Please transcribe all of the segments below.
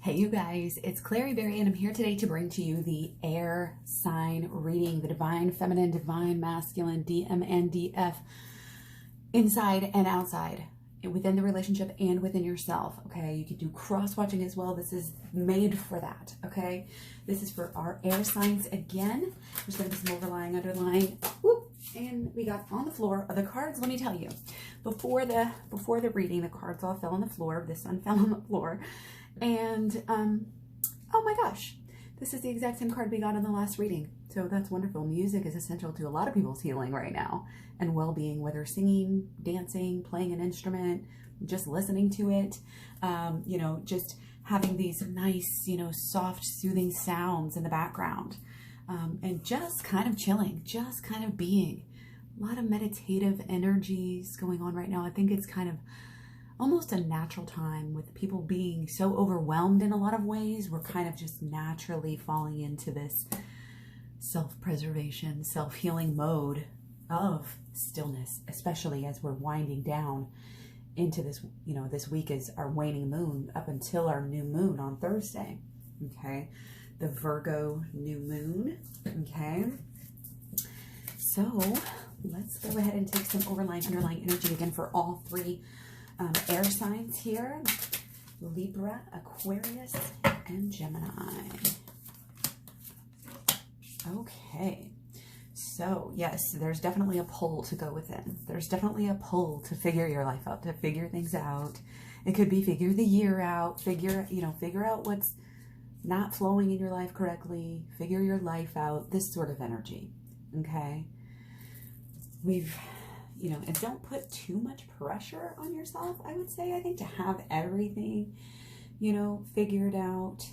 Hey you guys, it's Klaireeberry and I'm here today to bring to you the air sign reading, the divine feminine, divine masculine, DM and DF, inside and outside, within the relationship and within yourself, okay? You can do cross-watching as well. This is made for that, okay? This is for our air signs again. There's going to be some overlying, underlying, whoop, and we got on the floor the cards. Let me tell you, before the reading, the cards all fell on the floor. This one fell on the floor. And, oh my gosh, this is the exact same card we got in the last reading. So that's wonderful. Music is essential to a lot of people's healing right now and well-being, whether singing, dancing, playing an instrument, just listening to it, you know, just having these nice, you know, soft, soothing sounds in the background, and just kind of chilling, just kind of being. A lot of meditative energies going on right now. I think it's kind of almost a natural time with people being so overwhelmed in a lot of ways. We're kind of just naturally falling into this self-preservation, self-healing mode of stillness, especially as we're winding down into this, you know, this week is our waning moon up until our new moon on Thursday, okay? The Virgo new moon, okay? So let's go ahead and take some overlying, underlying energy again for all three air signs here: Libra, Aquarius, and Gemini. Okay, so yes, there's definitely a pull to go within. There's definitely a pull to figure your life out, to figure things out. It could be figure the year out, figure out what's not flowing in your life correctly, figure your life out, this sort of energy, okay? You know, and don't put too much pressure on yourself, I would say. I think to have everything, you know, figured out.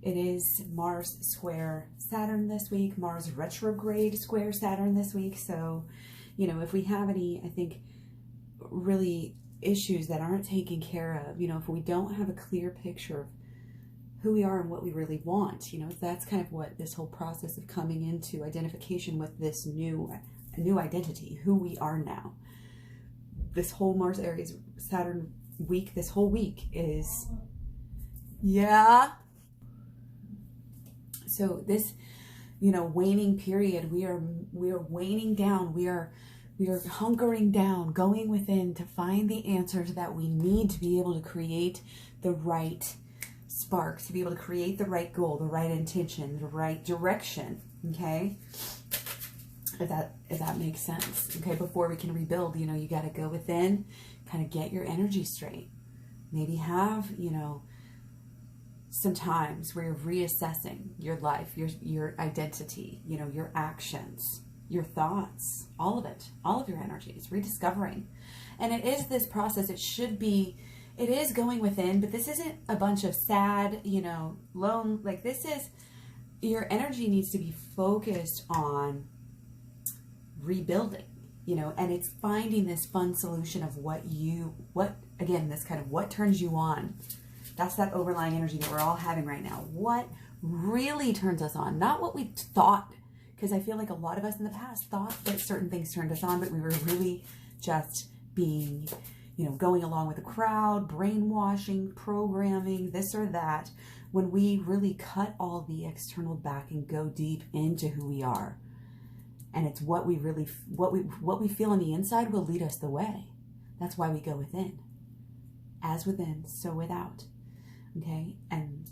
It is Mars square Saturn this week, Mars retrograde square Saturn this week. So, you know, if we have any, I think, really issues that aren't taken care of, you know, if we don't have a clear picture of who we are and what we really want, you know, that's kind of what this whole process of coming into identification with this new identity, who we are now. This whole Mars Aries Saturn week, this whole week is, yeah. So this, you know, waning period, we are waning down. We are hunkering down, going within to find the answers that we need to be able to create the right spark, to be able to create the right goal, the right intention, the right direction, okay? If that makes sense, okay? Before we can rebuild, you know, you got to go within, kind of get your energy straight. Maybe have, you know, some times where you're reassessing your life, your identity, you know, your actions, your thoughts, all of it, all of your energies, rediscovering. And it is this process. It is going within, but this isn't a bunch of sad, you know, lone, like this is, your energy needs to be focused on rebuilding, you know, and it's finding this fun solution of what again, this kind of what turns you on. That's that overlying energy that we're all having right now. What really turns us on, not what we thought, because I feel like a lot of us in the past thought that certain things turned us on, but we were really just being, you know, going along with the crowd, brainwashing, programming, this or that, when we really cut all the external back and go deep into who we are. And it's what we really, what we feel on the inside will lead us the way. That's why we go within. As within, so without. Okay? And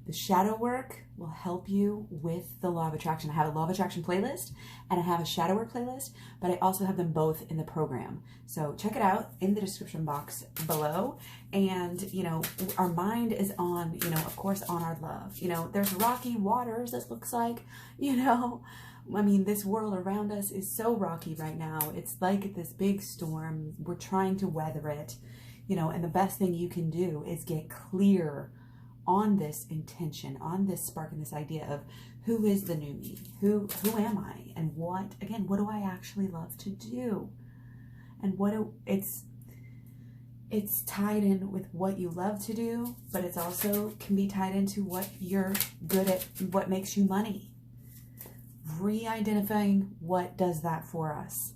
the shadow work will help you with the law of attraction. I have a law of attraction playlist and I have a shadow work playlist, but I also have them both in the program. So check it out in the description box below. And, you know, our mind is on, you know, of course, on our love. You know, there's rocky waters, this looks like, you know, I mean, this world around us is so rocky right now. It's like this big storm. We're trying to weather it, you know, and the best thing you can do is get clear on this intention, on this spark and this idea of who is the new me? Who am I? And what do I actually love to do? And it's tied in with what you love to do, but it's also can be tied into what you're good at, what makes you money. Re-identifying what does that for us.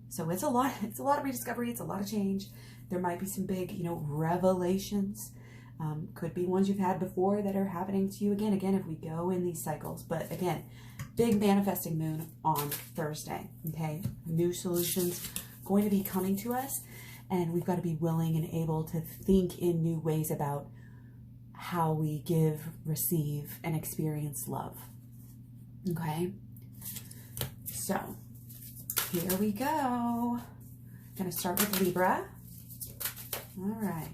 So it's a lot of rediscovery, it's a lot of change. There might be some big, you know, revelations Could be ones you've had before that are happening to you again, if we go in these cycles. But again, big manifesting moon on Thursday, okay? New solutions going to be coming to us, and we've got to be willing and able to think in new ways about how we give, receive, and experience love, okay? So here we go. I'm going to start with Libra. All right.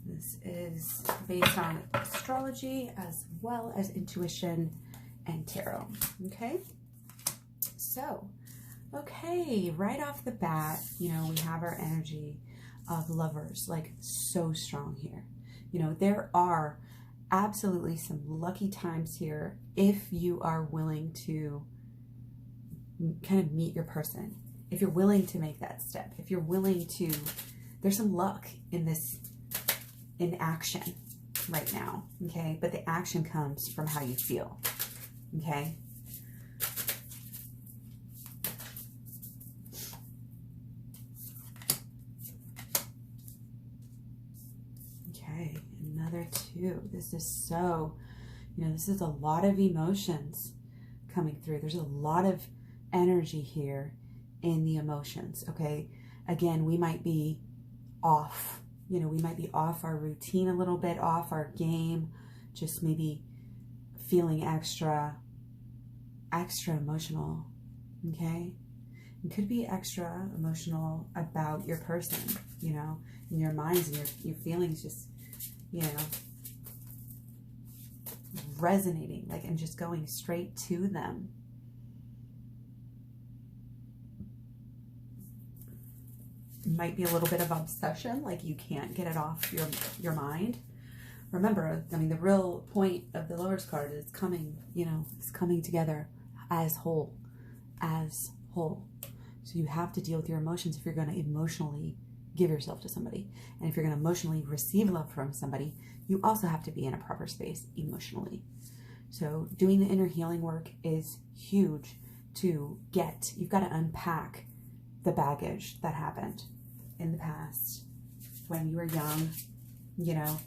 This is based on astrology as well as intuition and tarot. Okay. So, okay, right off the bat, you know, we have our energy of Lovers, like so strong here. You know, there are absolutely some lucky times here if you are willing to kind of meet your person. If you're willing to make that step, if you're willing to, there's some luck in this, in action right now, okay? But the action comes from how you feel, okay? Okay, another 2. This is so, you know, this is a lot of emotions coming through. There's a lot of energy here in the emotions, okay? Again, we might be off. You know, we might be off our routine a little bit, off our game, just maybe feeling extra emotional, okay? It could be extra emotional about your person, you know, in your minds and your feelings just, you know, resonating, like, and just going straight to them. Might be a little bit of obsession, like you can't get it off your mind. Remember, I mean, the real point of the Lovers card is coming, you know, it's coming together as whole, So you have to deal with your emotions if you're going to emotionally give yourself to somebody. And if you're going to emotionally receive love from somebody, you also have to be in a proper space emotionally. So doing the inner healing work is huge to get. You've got to unpack the baggage that happened in the past when you were young, you know,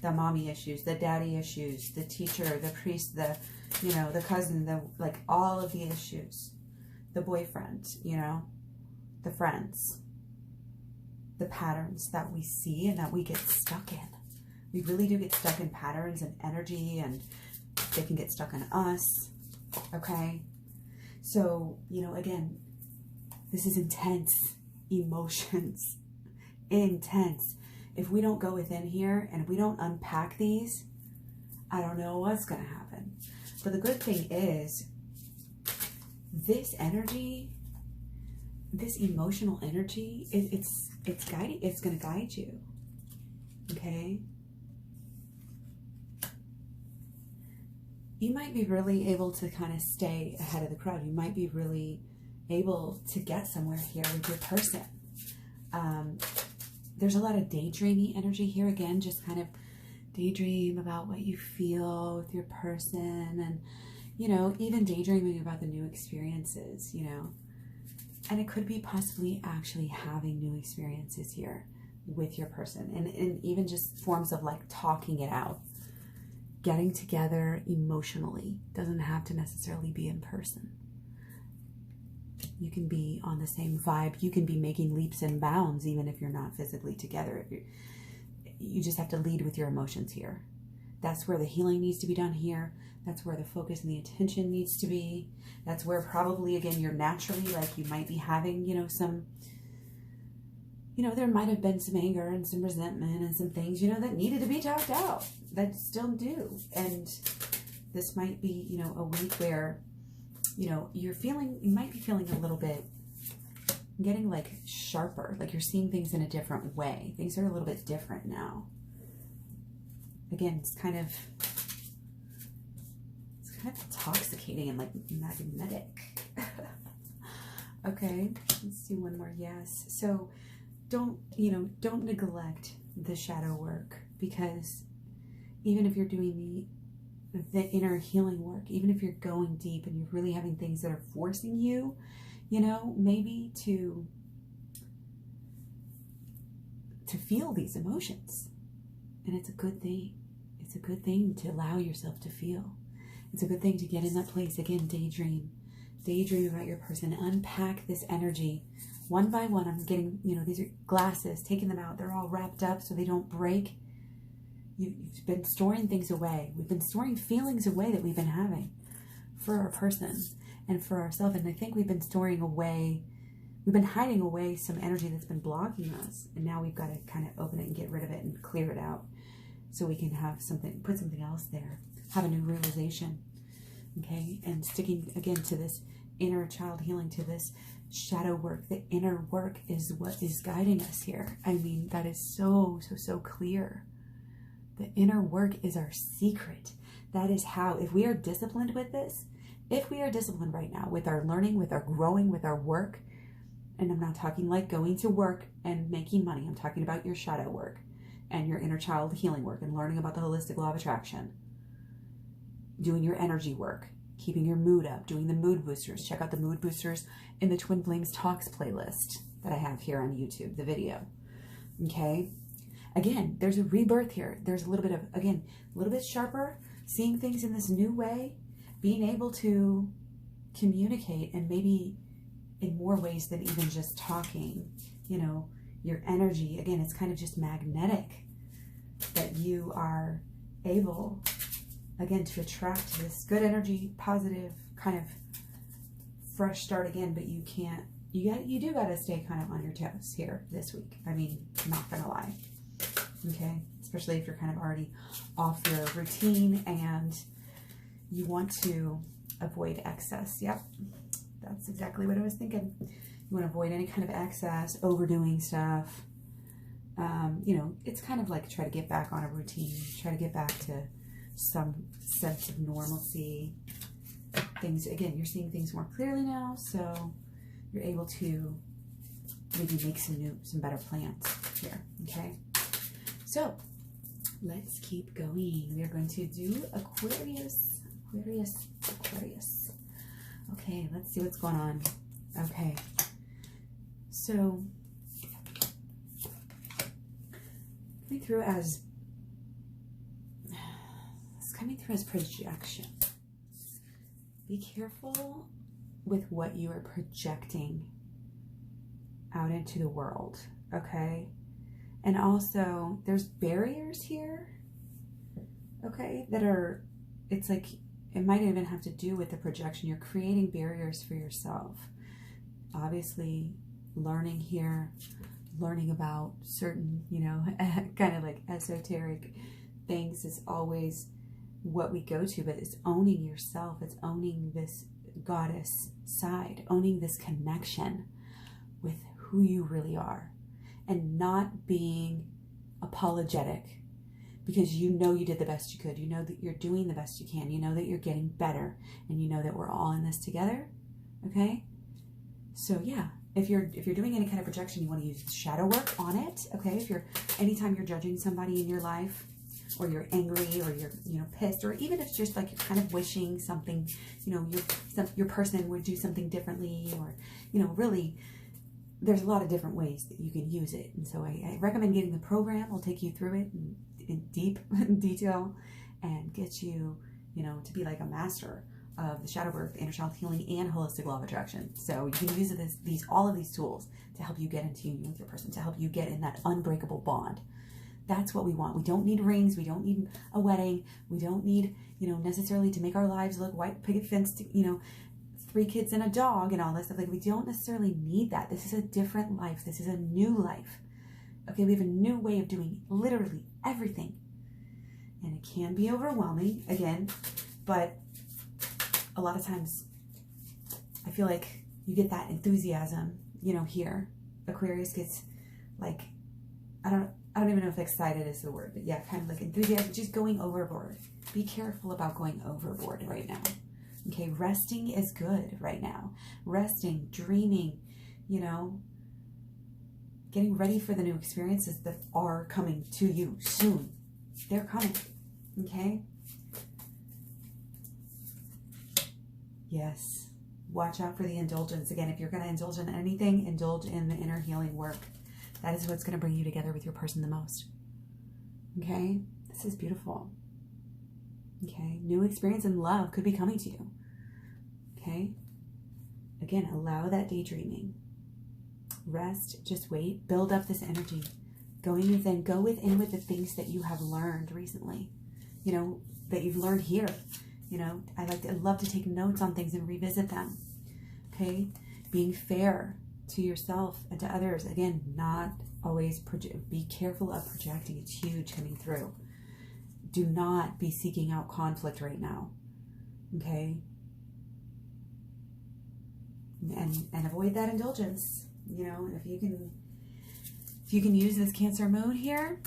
the mommy issues, the daddy issues, the teacher, the priest, the, you know, the cousin, the, like, all of the issues, the boyfriend, you know, the friends, the patterns that we see and that we get stuck in. We really do get stuck in patterns and energy, and they can get stuck in us, okay? So, you know, again, this is intense emotions, intense. If we don't go within here and we don't unpack these, I don't know what's going to happen. But the good thing is this energy, this emotional energy, it's guiding, it's going to guide you. Okay? You might be really able to kind of stay ahead of the crowd. You might be really able to get somewhere here with your person. There's a lot of daydreamy energy here. Again, just kind of daydream about what you feel with your person, and, you know, even daydreaming about the new experiences, you know. And it could be possibly actually having new experiences here with your person, and even just forms of like talking it out, getting together emotionally. Doesn't have to necessarily be in person. You can be on the same vibe. You can be making leaps and bounds even if you're not physically together. You just have to lead with your emotions here. That's where the healing needs to be done here. That's where the focus and the attention needs to be. That's where probably, again, you're naturally, like, you might be having, you know, some, you know, there might have been some anger and some resentment and some things, you know, that needed to be talked out, that still do. And this might be, you know, a week where, you know, you might be feeling a little bit, getting like sharper, like you're seeing things in a different way. Things are a little bit different now. Again, it's kind of intoxicating and like magnetic. Okay, let's do one more. Yes. So don't neglect the shadow work, because even if you're doing the inner healing work, even if you're going deep and you're really having things that are forcing you, you know, maybe to feel these emotions, And it's a good thing. It's a good thing to allow yourself to feel. It's a good thing to get in that place. Again, daydream. Daydream about your person. Unpack this energy. One by one, I'm getting, these are glasses, taking them out. They're all wrapped up so they don't break. You've been storing things away. We've been storing feelings away that we've been having for our person and for ourselves. And I think we've been storing away, we've been hiding away some energy that's been blocking us. And now we've got to kind of open it and get rid of it and clear it out so we can have something, put something else there, have a new realization. Okay. And sticking again to this inner child healing, to this shadow work, the inner work is what is guiding us here. I mean, that is so clear. The inner work is our secret. That is how, if we are disciplined with this, if we are disciplined right now with our learning, with our growing, with our work, and I'm not talking like going to work and making money. I'm talking about your shadow work and your inner child healing work and learning about the holistic law of attraction, doing your energy work, keeping your mood up, doing the mood boosters. Check out the mood boosters in the Twin Flames Talks playlist that I have here on YouTube, the video. Okay. Again, there's a rebirth here. There's a little bit of, again, a little bit sharper, seeing things in this new way, being able to communicate, and maybe in more ways than even just talking. Your energy, again, it's kind of just magnetic, that you are able, again, to attract this good energy, positive, kind of fresh start again, but you can't, you do got to stay kind of on your toes here this week. I mean, I'm not going to lie. Okay, especially if you're kind of already off your routine and you want to avoid excess. Yep, that's exactly what I was thinking. You want to avoid any kind of excess, overdoing stuff. It's kind of like try to get back on a routine, try to get back to some sense of normalcy. Things, again, you're seeing things more clearly now, so you're able to maybe make some better plans here. Okay. So let's keep going. We are going to do Aquarius. Okay, let's see what's going on. Okay. So coming through as projection. Be careful with what you are projecting out into the world. Okay. And also, there's barriers here, okay, that are, it's like, it might even have to do with the projection. You're creating barriers for yourself. Obviously, learning here, learning about certain, kind of like esoteric things is always what we go to, but it's owning yourself. It's owning this goddess side, owning this connection with who you really are. And not being apologetic because you did the best you could. You know that you're doing the best you can. You know that you're getting better. And you know that we're all in this together. Okay? So yeah, if you're doing any kind of projection, you want to use shadow work on it. Okay? Anytime you're judging somebody in your life, or you're angry, or you're pissed, or even if it's just like you're kind of wishing something, your person would do something differently, or, really, there's a lot of different ways that you can use it. And so I recommend getting the program. I'll take you through it in deep detail and get you, to be like a master of the shadow work, inner child healing, and holistic law of attraction. So you can use all of these tools to help you get into union with your person, to help you get in that unbreakable bond. That's what we want. We don't need rings. We don't need a wedding. We don't need, necessarily to make our lives look white picket fence, 3 kids and a dog and all this stuff. Like, we don't necessarily need that. This is a different life. This is a new life. Okay, we have a new way of doing literally everything. And it can be overwhelming, again, but a lot of times I feel like you get that enthusiasm, here. Aquarius gets like, I don't even know if excited is the word, but yeah, kind of like enthusiasm, just going overboard. Be careful about going overboard right now. Okay, resting is good right now. Resting, dreaming, getting ready for the new experiences that are coming to you soon. They're coming, okay? Yes, watch out for the indulgence. Again, if you're going to indulge in anything, indulge in the inner healing work. That is what's going to bring you together with your person the most. Okay, this is beautiful. Okay, new experience in love could be coming to you. Okay, again, allow that daydreaming. Rest, just wait, build up this energy. Going within, go within with the things that you have learned recently, you know, that you've learned here. You know, I love to take notes on things and revisit them. Okay, being fair to yourself and to others. Again, not always be careful of projecting. It's huge coming through. Do not be seeking out conflict right now. Okay, and avoid that indulgence. You know, if you can use this Cancer moon here,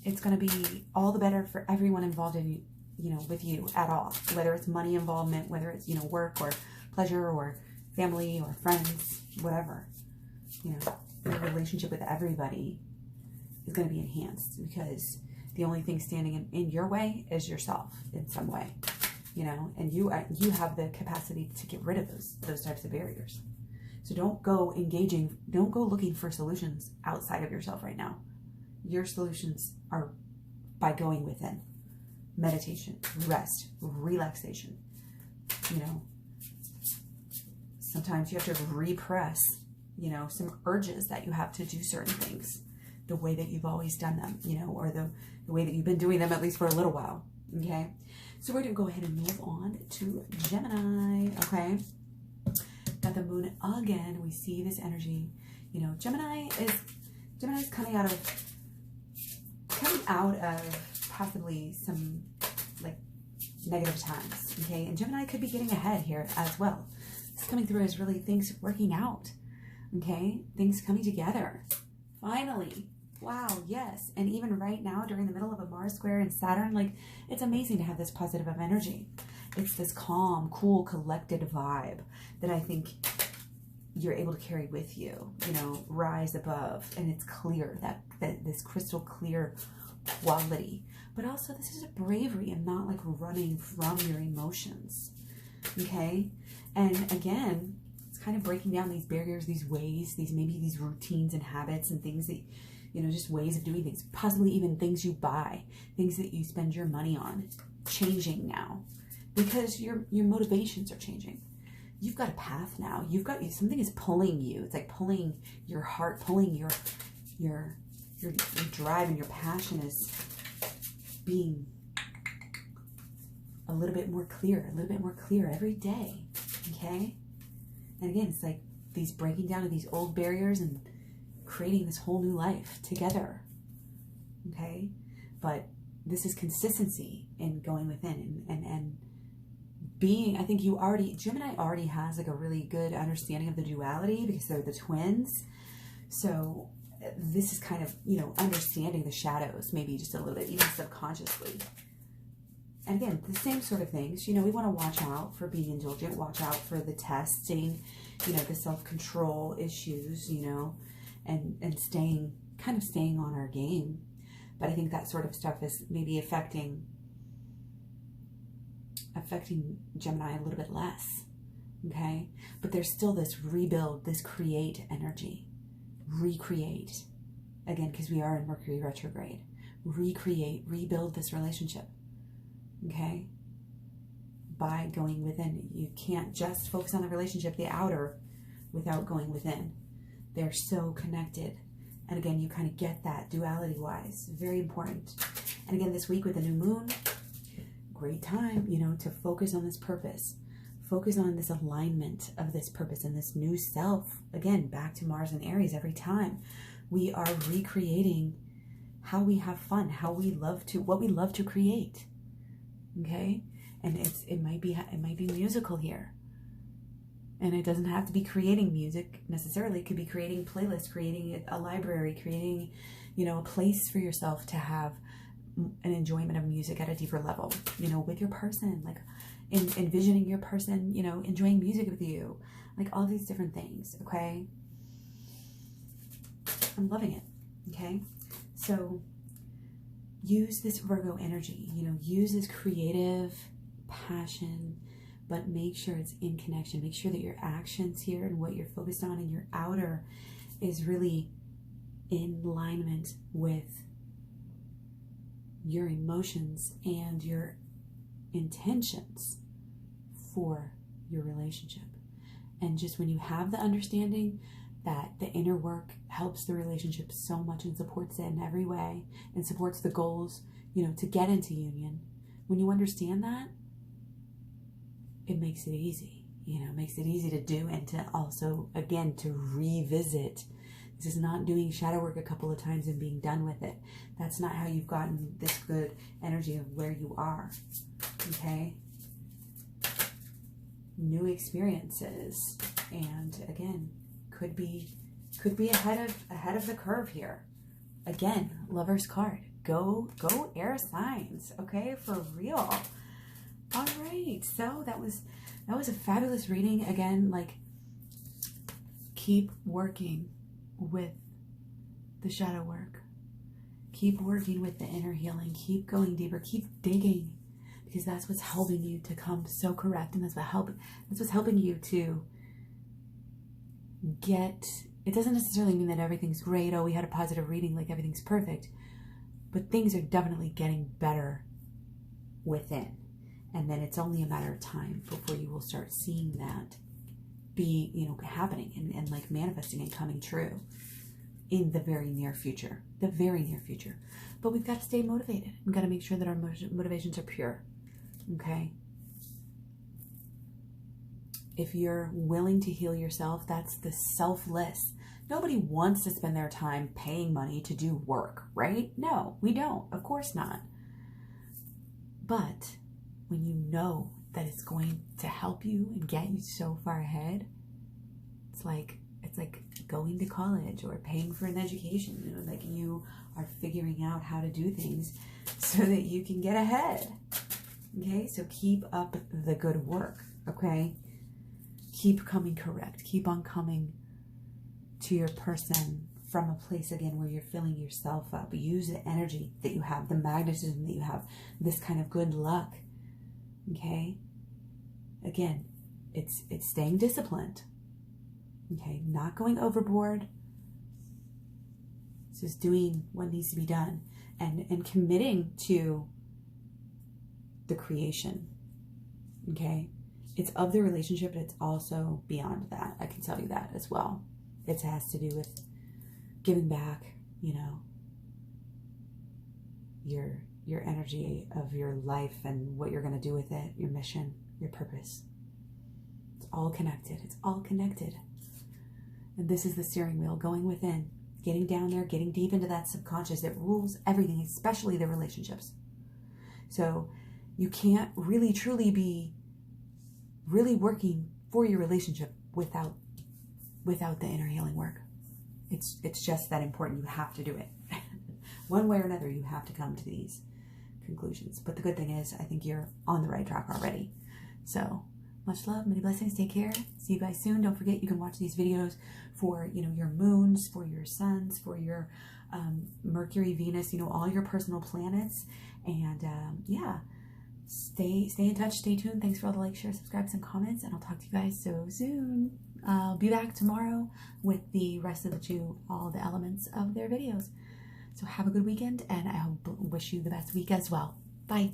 it's going to be all the better for everyone involved in, you know, with you at all. Whether it's money involvement, whether it's, you know, work or pleasure or family or friends, whatever. You know, your relationship with everybody is going to be enhanced, because the only thing standing in your way is yourself in some way. You know, and you have the capacity to get rid of those types of barriers. So don't go looking for solutions outside of yourself right now. Your solutions are by going within. Meditation, rest, relaxation. You know, sometimes you have to repress, you know, some urges that you have to do certain things the way that you've always done them, you know, or the way that you've been doing them, at least for a little while. Okay, so we're going to go ahead and move on to Gemini. Okay, got the moon again. We see this energy. You know, Gemini's coming out of possibly some like negative times. Okay, and Gemini could be getting ahead here as well. This coming through is really things working out. Okay, things coming together. Finally. Wow, yes. And even right now, during the middle of a Mars square and Saturn, like, it's amazing to have this positive energy. It's this calm, cool, collected vibe that I think you're able to carry with you, you know, rise above. And it's clear, that this crystal clear quality. But also, this is a bravery and not like running from your emotions. Okay? And again, it's kind of breaking down these barriers, these ways, maybe these routines and habits and things that, you know, just ways of doing things, possibly even things you buy, things that you spend your money on, changing now, because your motivations are changing. You've got a path now. Something is pulling you. It's like pulling your heart, pulling your drive, and your passion is being a little bit more clear every day. Okay, and again, it's like these breaking down of these old barriers and creating this whole new life together. Okay, but this is consistency in going within and being, I think Gemini already has like a really good understanding of the duality because they're the twins. So this is kind of, you know, understanding the shadows, maybe just a little bit, even subconsciously. And again, the same sort of things, you know, we want to watch out for being indulgent, watch out for the testing, you know, the self-control issues, you know, and staying on our game. But I think that sort of stuff is maybe affecting Gemini a little bit less. Okay, but there's still this rebuild, this create energy, recreate, again, because we are in Mercury retrograde. Recreate, rebuild this relationship. Okay, by going within. You can't just focus on the relationship, the outer, without going within. They're so connected. And again, you kind of get that duality-wise. Very important. And again, this week with the new moon, great time, you know, to focus on this purpose. Focus on this alignment of this purpose and this new self. Again, back to Mars and Aries every time. We are recreating how we have fun, what we love to create. Okay? And it might be musical here. And it doesn't have to be creating music necessarily. It could be creating playlists, creating a library, creating, you know, a place for yourself to have an enjoyment of music at a deeper level, you know, with your person, like envisioning your person, you know, enjoying music with you, like all these different things. Okay. I'm loving it. Okay. So use this Virgo energy, you know, use this creative passion, but make sure it's in connection. Make sure that your actions here and what you're focused on in your outer is really in alignment with your emotions and your intentions for your relationship. And just when you have the understanding that the inner work helps the relationship so much and supports it in every way and supports the goals, to get into union, when you understand that, it makes it easy, makes it easy to do, and to also, again, to revisit. This is not doing shadow work a couple of times and being done with it. That's not how you've gotten this good energy of where you are, okay? New experiences, and again, could be ahead of the curve here. Again, Lover's card. Go air signs, okay? For real. All right, so that was a fabulous reading. Again, like, keep working with the shadow work. Keep working with the inner healing. Keep going deeper. Keep digging, because that's what's helping you to come so correct, and that's what's helping you to get. It doesn't necessarily mean that everything's great. Oh, we had a positive reading, like everything's perfect, but things are definitely getting better within. And then it's only a matter of time before you will start seeing that be, happening and like manifesting and coming true in the very near future. But we've got to stay motivated. We've got to make sure that our motivations are pure. Okay? If you're willing to heal yourself, that's the selfless. Nobody wants to spend their time paying money to do work, right? No, we don't. Of course not. But when you know that it's going to help you and get you so far ahead, it's like going to college or paying for an education. Like, you are figuring out how to do things so that you can get ahead. Okay, so keep up the good work. Okay, keep coming correct. Keep on coming to your person from a place, again, where you're filling yourself up. Use the energy that you have, the magnetism that you have, this kind of good luck. Okay, again, it's staying disciplined. Okay, not going overboard. It's just doing what needs to be done, and committing to the creation. Okay, it's of the relationship, but it's also beyond that. I can tell you that as well. It has to do with giving back, your energy of your life and what you're going to do with it, your mission, your purpose. It's all connected. It's all connected. And this is the steering wheel, going within, getting down there, getting deep into that subconscious that rules everything, especially the relationships. So you can't really truly be really working for your relationship without the inner healing work. It's just that important. You have to do it. One way or another, you have to come to these conclusions. But the good thing is, I think you're on the right track already. So much love, many blessings, take care. See you guys soon. Don't forget, you can watch these videos for, your moons, for your suns, for your Mercury, Venus, all your personal planets. And yeah, stay in touch, stay tuned. Thanks for all the likes, shares, subscribes, and comments. And I'll talk to you guys so soon. I'll be back tomorrow with the rest of all the elements of their videos. So have a good weekend, and I wish you the best week as well. Bye.